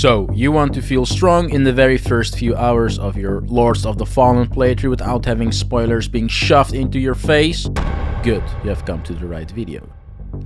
So, you want to feel strong in the very first few hours of your Lords of the Fallen playthrough without having spoilers being shoved into your face? Good, you have come to the right video.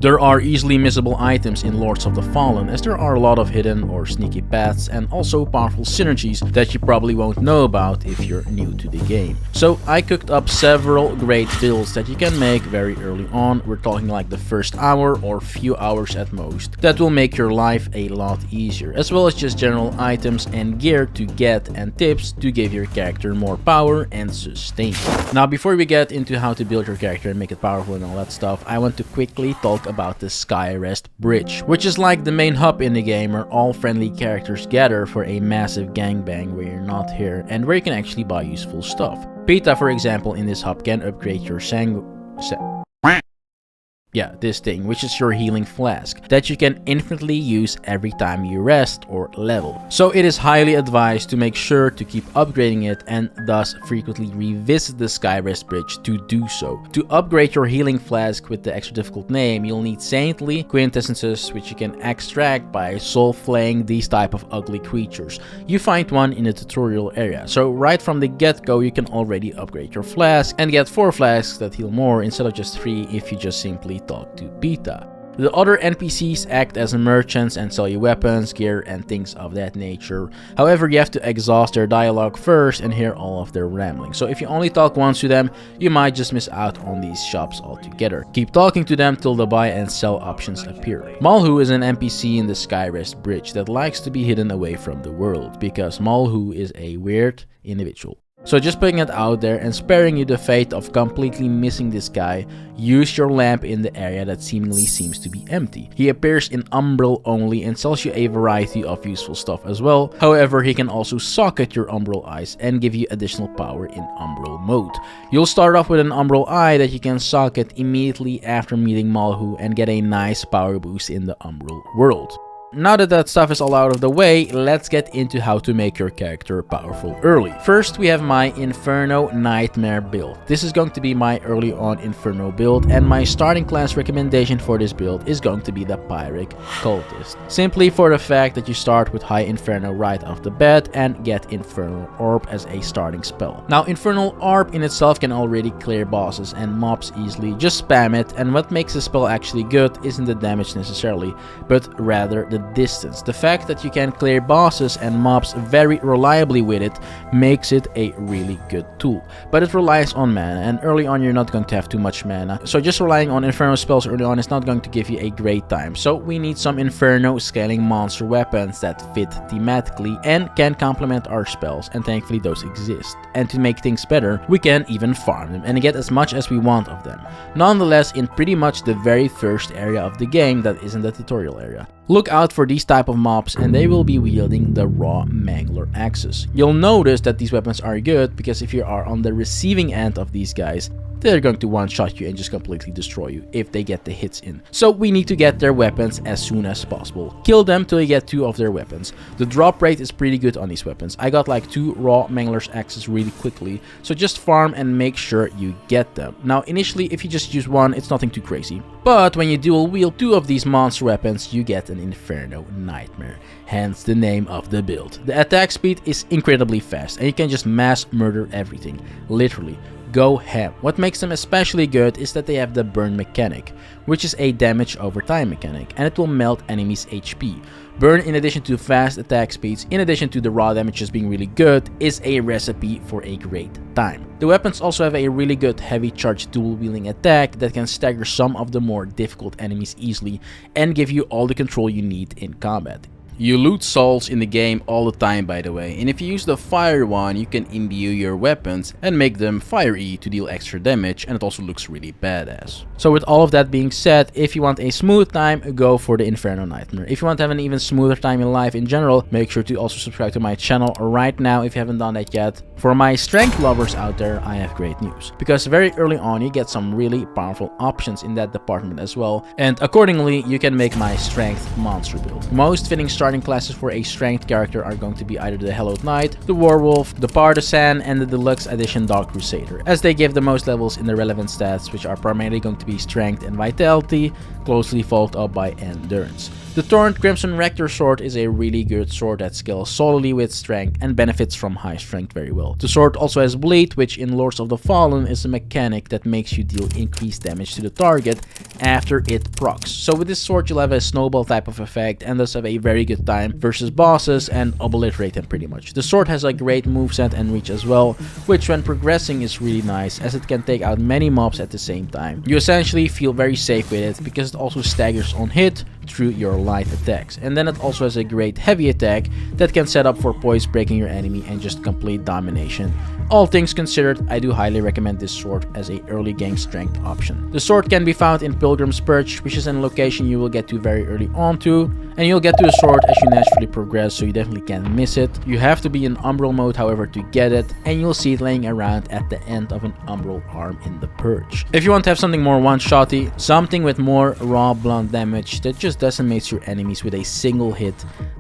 There are easily missable items in Lords of the Fallen, as there are a lot of hidden or sneaky paths and also powerful synergies that you probably won't know about if you're new to the game. So I cooked up several great builds that you can make very early on. We're talking like the first hour or few hours at most, that will make your life a lot easier, as well as just general items and gear to get and tips to give your character more power and sustain. Now before we get into how to build your character and make it powerful and all that stuff, I want to quickly talk about the Skyrest Bridge, which is like the main hub in the game where all friendly characters gather for a massive gangbang where you're not here and where you can actually buy useful stuff. Peta, for example, in this hub can upgrade your this thing, which is your healing flask, that you can infinitely use every time you rest or level. So it is highly advised to make sure to keep upgrading it and thus frequently revisit the Skyrest Bridge to do so. To upgrade your healing flask with the extra difficult name, you'll need saintly quintessences, which you can extract by soul flaying these type of ugly creatures. You find one in the tutorial area, so right from the get-go you can already upgrade your flask and get 4 flasks that heal more instead of just 3 if you just simply talk to Peta. The other NPCs act as merchants and sell you weapons, gear, and things of that nature. However, you have to exhaust their dialogue first and hear all of their rambling. So if you only talk once to them, you might just miss out on these shops altogether. Keep talking to them till the buy and sell options appear. Malhu is an NPC in the Skyrest Bridge that likes to be hidden away from the world, because Malhu is a weird individual. So just putting it out there and sparing you the fate of completely missing this guy, use your lamp in the area that seemingly seems to be empty. He appears in umbral only and sells you a variety of useful stuff as well. However, he can also socket your umbral eyes and give you additional power in umbral mode. You'll start off with an umbral eye that you can socket immediately after meeting Malhu and get a nice power boost in the umbral world. Now that that stuff is all out of the way, let's get into how to make your character powerful early. First, we have my Inferno Nightmare build. This is going to be my early on Inferno build, and my starting class recommendation for this build is going to be the Pyric Cultist. Simply for the fact that you start with high Inferno right off the bat and get Infernal Orb as a starting spell. Now, Infernal Orb in itself can already clear bosses and mobs easily, just spam it, and what makes the spell actually good isn't the damage necessarily, but rather the distance. The fact that you can clear bosses and mobs very reliably with it makes it a really good tool. But it relies on mana, and early on you're not going to have too much mana, so just relying on Inferno spells early on is not going to give you a great time. So we need some Inferno scaling monster weapons that fit thematically and can complement our spells, and thankfully those exist. And to make things better, we can even farm them and get as much as we want of them. Nonetheless, in pretty much the very first area of the game that isn't the tutorial area, look out for these type of mobs, and they will be wielding the raw mangler axes. You'll notice that these weapons are good because if you are on the receiving end of these guys, they're going to one-shot you and just completely destroy you if they get the hits in. So we need to get their weapons as soon as possible. Kill them till you get 2 of their weapons. The drop rate is pretty good on these weapons. I got like 2 raw mangler's axes really quickly, so just farm and make sure you get them. Now initially if you just use one, it's nothing too crazy. But when you dual wield 2 of these monster weapons, you get an Inferno Nightmare. Hence the name of the build. The attack speed is incredibly fast and you can just mass murder everything. Literally. Go ham. What makes them especially good is that they have the burn mechanic, which is a damage over time mechanic, and it will melt enemies' HP. Burn, in addition to fast attack speeds, in addition to the raw damages being really good, is a recipe for a great time. The weapons also have a really good heavy charge dual wielding attack that can stagger some of the more difficult enemies easily and give you all the control you need in combat. You loot souls in the game all the time, by the way, and if you use the fire one, you can imbue your weapons and make them fire-y to deal extra damage, and it also looks really badass. So with all of that being said, if you want a smooth time, go for the Inferno Nightmare. If you want to have an even smoother time in life in general, make sure to also subscribe to my channel right now if you haven't done that yet. For my strength lovers out there, I have great news, because very early on you get some really powerful options in that department as well, and accordingly you can make my strength monster build. Most fitting starting classes for a strength character are going to be either the Hallowed Knight, the Werewolf, the Partisan, and the Deluxe Edition Dark Crusader, as they give the most levels in the relevant stats, which are primarily going to be strength and vitality, closely followed up by endurance. The Torrent Crimson Rector sword is a really good sword that scales solely with strength and benefits from high strength very well. The sword also has bleed, which in Lords of the Fallen is a mechanic that makes you deal increased damage to the target after it procs. So with this sword you'll have a snowball type of effect and thus have a very good time versus bosses and obliterate them pretty much. The sword has a great moveset and reach as well, which when progressing is really nice as it can take out many mobs at the same time. You essentially feel very safe with it because it also staggers on hit through your light attacks, and then it also has a great heavy attack that can set up for poise breaking your enemy and just complete domination. All things considered, I do highly recommend this sword as a early game strength option. The sword can be found in Pilgrim's Perch, which is a location you will get to very early on to, and you'll get to the sword as you naturally progress, so you definitely can't miss it. You have to be in Umbral mode however to get it, and you'll see it laying around at the end of an Umbral arm in the Purge. If you want to have something more one-shotty, something with more raw blunt damage that just decimates your enemies with a single hit,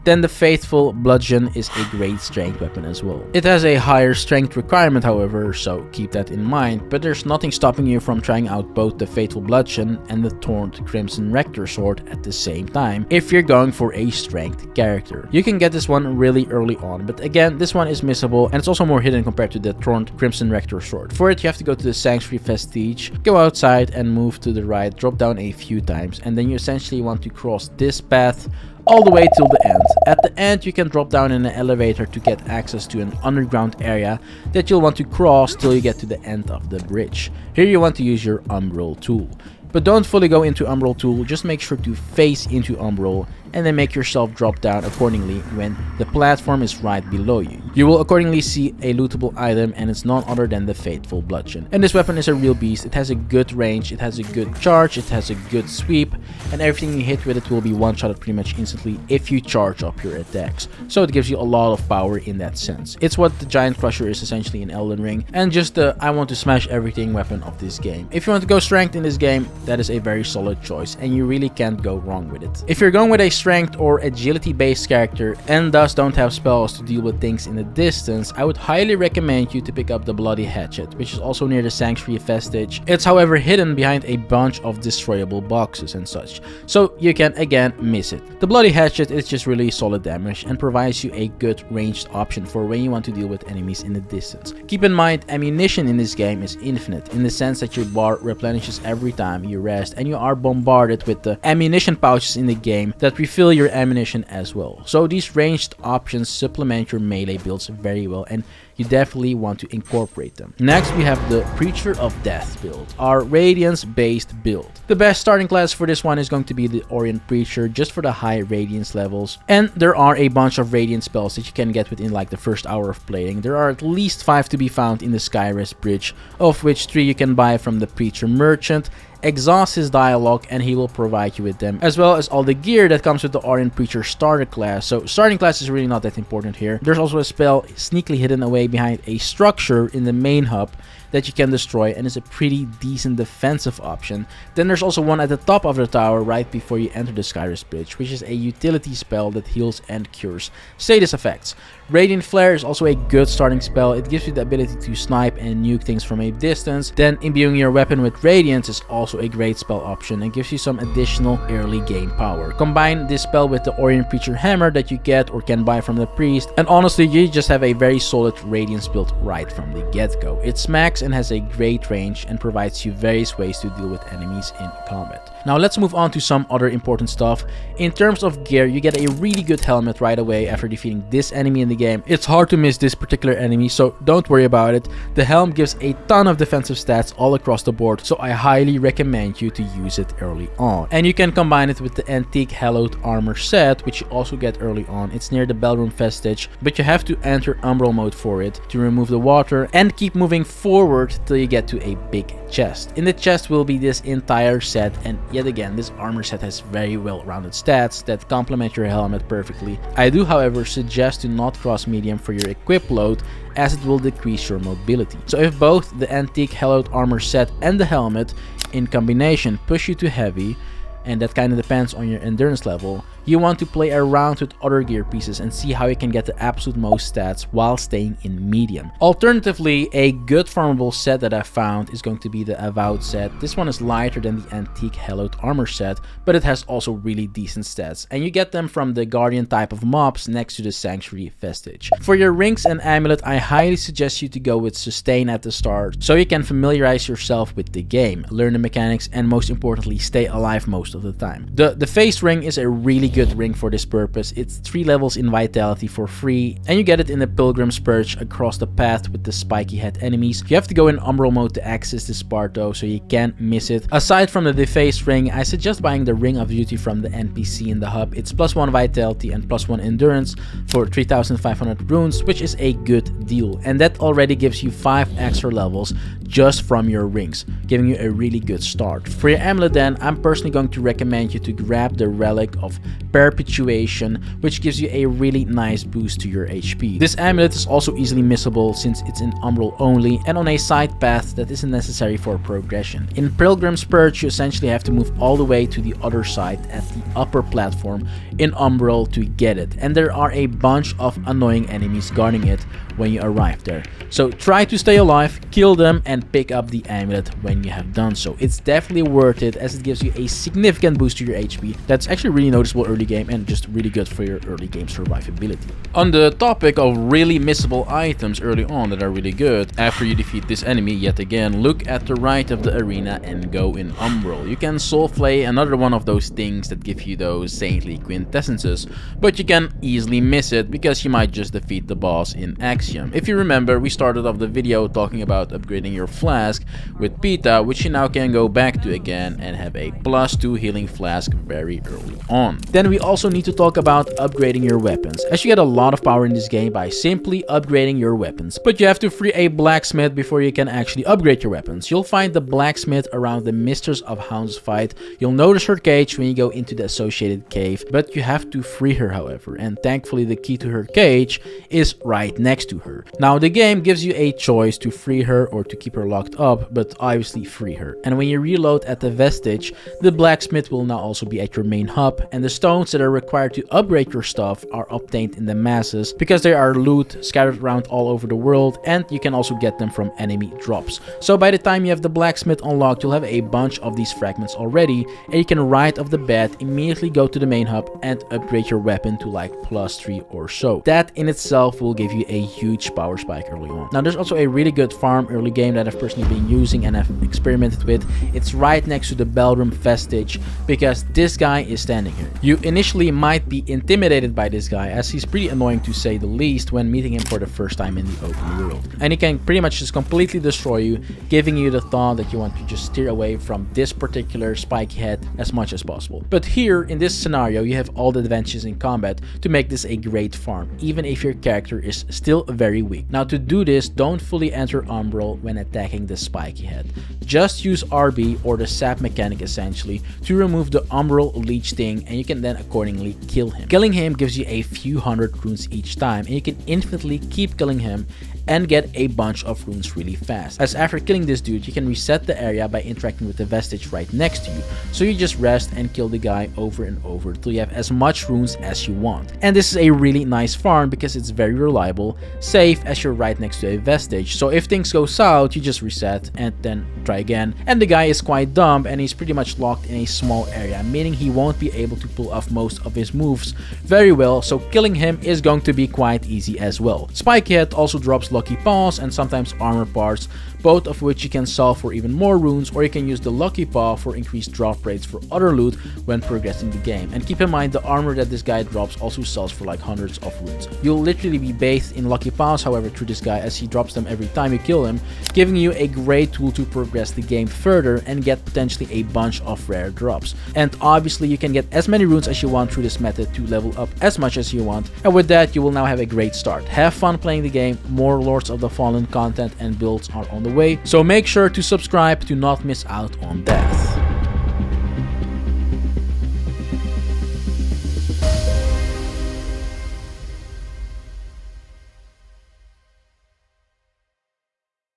then the Faithful Bludgeon is a great strength weapon as well. It has a higher strength requirement however, so keep that in mind, but there's nothing stopping you from trying out both the Faithful Bludgeon and the Torrent Crimson Rector sword at the same time if you're going for a strength character. You can get this one really early on, but again this one is missable and it's also more hidden compared to the Torrent Crimson Rector sword. For it you have to go to the Sanctuary Vestige, go outside and move to the right, drop down a few times, and then you essentially want to cross this path all the way till the end. At the end you can drop down in an elevator to get access to an underground area that you'll want to cross till you get to the end of the bridge. Here you want to use your Umbral tool. But don't fully go into Umbral tool, just make sure to face into Umbral and then make yourself drop down accordingly when the platform is right below you. You will accordingly see a lootable item and it's none other than the Faithful Bludgeon. And this weapon is a real beast. It has a good range, it has a good charge, it has a good sweep, and everything you hit with it will be one-shotted pretty much instantly if you charge up your attacks. So it gives you a lot of power in that sense. It's what the Giant Crusher is essentially in Elden Ring, and just the I want to smash everything weapon of this game. If you want to go strength in this game, that is a very solid choice and you really can't go wrong with it. If you're going with a strength or agility based character and thus don't have spells to deal with things in the distance, I would highly recommend you to pick up the Bloody Hatchet, which is also near the Sanctuary Vestige. It's however hidden behind a bunch of destroyable boxes and such, so you can again miss it. The Bloody Hatchet is just really solid damage and provides you a good ranged option for when you want to deal with enemies in the distance. Keep in mind, ammunition in this game is infinite in the sense that your bar replenishes every time you rest, and you are bombarded with the ammunition pouches in the game that refill your ammunition as well. So these ranged options supplement your melee builds very well and you definitely want to incorporate them. Next we have the Preacher of Death build, our Radiance based build. The best starting class for this one is going to be the Orient Preacher, just for the high Radiance levels, and there are a bunch of Radiant spells that you can get within like the first hour of playing. There are at least 5 to be found in the Skyrest Bridge, of which 3 you can buy from the Preacher Merchant. Exhaust his dialogue and he will provide you with them, as well as all the gear that comes with the Orient Preacher starter class. So starting class is really not that important here. There's also a spell sneakily hidden away behind a structure in the main hub that you can destroy and is a pretty decent defensive option. Then there's also one at the top of the tower right before you enter the Skyrest Bridge, which is a utility spell that heals and cures status effects. Radiant Flare is also a good starting spell. It gives you the ability to snipe and nuke things from a distance. Then imbuing your weapon with Radiance is also a great spell option and gives you some additional early game power. Combine this spell with the Orient Preacher Hammer that you get or can buy from the Priest, and honestly you just have a very solid Radiance build right from the get-go. It smacks and has a great range and provides you various ways to deal with enemies in combat. Now let's move on to some other important stuff. In terms of gear, you get a really good helmet right away after defeating this enemy in the game. It's hard to miss this particular enemy, so don't worry about it. The helm gives a ton of defensive stats all across the board, so I highly recommend you to use it early on. And you can combine it with the Antique Hallowed Armor set, which you also get early on. It's near the Bellroom Vestige, but you have to enter Umbral mode for it to remove the water and keep moving forward till you get to a big chest. In the chest will be this entire set, and yet again this armor set has very well rounded stats that complement your helmet perfectly. I do however suggest to not cross medium for your equip load, as it will decrease your mobility. So if both the Antique Hallowed Armor set and the helmet in combination push you to heavy, and that kind of depends on your endurance level, you want to play around with other gear pieces and see how you can get the absolute most stats while staying in medium. Alternatively, a good farmable set that I found is going to be the Avowed set. This one is lighter than the Antique Hallowed Armor set, but it has also really decent stats, and you get them from the Guardian type of mobs next to the Sanctuary Vestige. For your rings and amulet, I highly suggest you to go with Sustain at the start, so you can familiarize yourself with the game, learn the mechanics, and most importantly, stay alive most of the time. The face ring is a really good ring for this purpose. It's 3 levels in vitality for free, and you get it in the Pilgrim's Perch across the path with the spiky head enemies. You have to go in Umbral mode to access this part though, so you can't miss it. Aside from the Deface ring, I suggest buying the Ring of Duty from the NPC in the hub. It's +1 vitality and +1 endurance for 3,500 runes, which is a good deal, and that already gives you 5 extra levels just from your rings, giving you a really good start. For your amulet then, I'm personally going to recommend you to grab the Relic of Perpetuation, which gives you a really nice boost to your HP. This amulet is also easily missable since it's in Umbral only and on a side path that isn't necessary for progression. In Pilgrim's Perch, you essentially have to move all the way to the other side at the upper platform in Umbral to get it, and there are a bunch of annoying enemies guarding it when you arrive there. So try to stay alive, kill them, and pick up the amulet when you have done so. It's definitely worth it as it gives you a significant boost to your HP that's actually really noticeable early game and just really good for your early game survivability. On the topic of really missable items early on that are really good, after you defeat this enemy yet again, look at the right of the arena and go in Umbral. You can Soulflay, another one of those things that give you those saintly quintessences, but you can easily miss it because you might just defeat the boss in Axiom. If you remember, we started off the video talking about upgrading your flask with Pita, which you now can go back to again and have a +2 healing flask very early on. Then we also need to talk about upgrading your weapons, as you get a lot of power in this game by simply upgrading your weapons, but you have to free a blacksmith before you can actually upgrade your weapons. You'll find the blacksmith around the Mistress of Hounds fight. You'll notice her cage when you go into the associated cave, but you have to free her however, and thankfully the key to her cage is right next to her. Now the game gives you a choice to free her or to keep her locked up, but obviously free her. And when you reload at the Vestige, the blacksmith will now also be at your main hub, and the stones that are required to upgrade your stuff are obtained in the masses because they are loot scattered around all over the world, and you can also get them from enemy drops. So by the time you have the blacksmith unlocked, you'll have a bunch of these fragments already, and you can right off the bat immediately go to the main hub and upgrade your weapon to like +3 or so. That in itself will give you a huge power spike early on. Now there's also a really good farm early game that I've personally been using and I've experimented with. It's right next to the Bellroom Vestige because this guy is standing here. You initially might be intimidated by this guy as he's pretty annoying to say the least when meeting him for the first time in the open world. And he can pretty much just completely destroy you, giving you the thought that you want to just steer away from this particular spiky head as much as possible. But here in this scenario, you have all the advantages in combat to make this a great farm, even if your character is still very weak. Now to do this, don't fully enter Umbral when attacking the spiky head. Just use RB or the sap mechanic essentially to remove the Umbral leech thing, and you can then accordingly kill him. Killing him gives you a few hundred runes each time, and you can infinitely keep killing him and get a bunch of runes really fast, as after killing this dude you can reset the area by interacting with the Vestige right next to you, so you just rest and kill the guy over and over till you have as much runes as you want. And this is a really nice farm because it's very reliable, safe as you're right next to a Vestige, so if things go south you just reset and then try again. And the guy is quite dumb and he's pretty much locked in a small area, meaning he won't be able to pull off most of his moves very well, so killing him is going to be quite easy as well. Spikehead also drops Lucky Paws and sometimes armor parts, both of which you can sell for even more runes, or you can use the Lucky Paw for increased drop rates for other loot when progressing the game. And keep in mind, the armor that this guy drops also sells for like hundreds of runes. You'll literally be bathed in Lucky Paws however through this guy, as he drops them every time you kill him, giving you a great tool to progress the game further and get potentially a bunch of rare drops. And obviously you can get as many runes as you want through this method to level up as much as you want, and with that you will now have a great start. Have fun playing the game. More Lords of the Fallen content and builds are on the way, so make sure to subscribe to not miss out on that.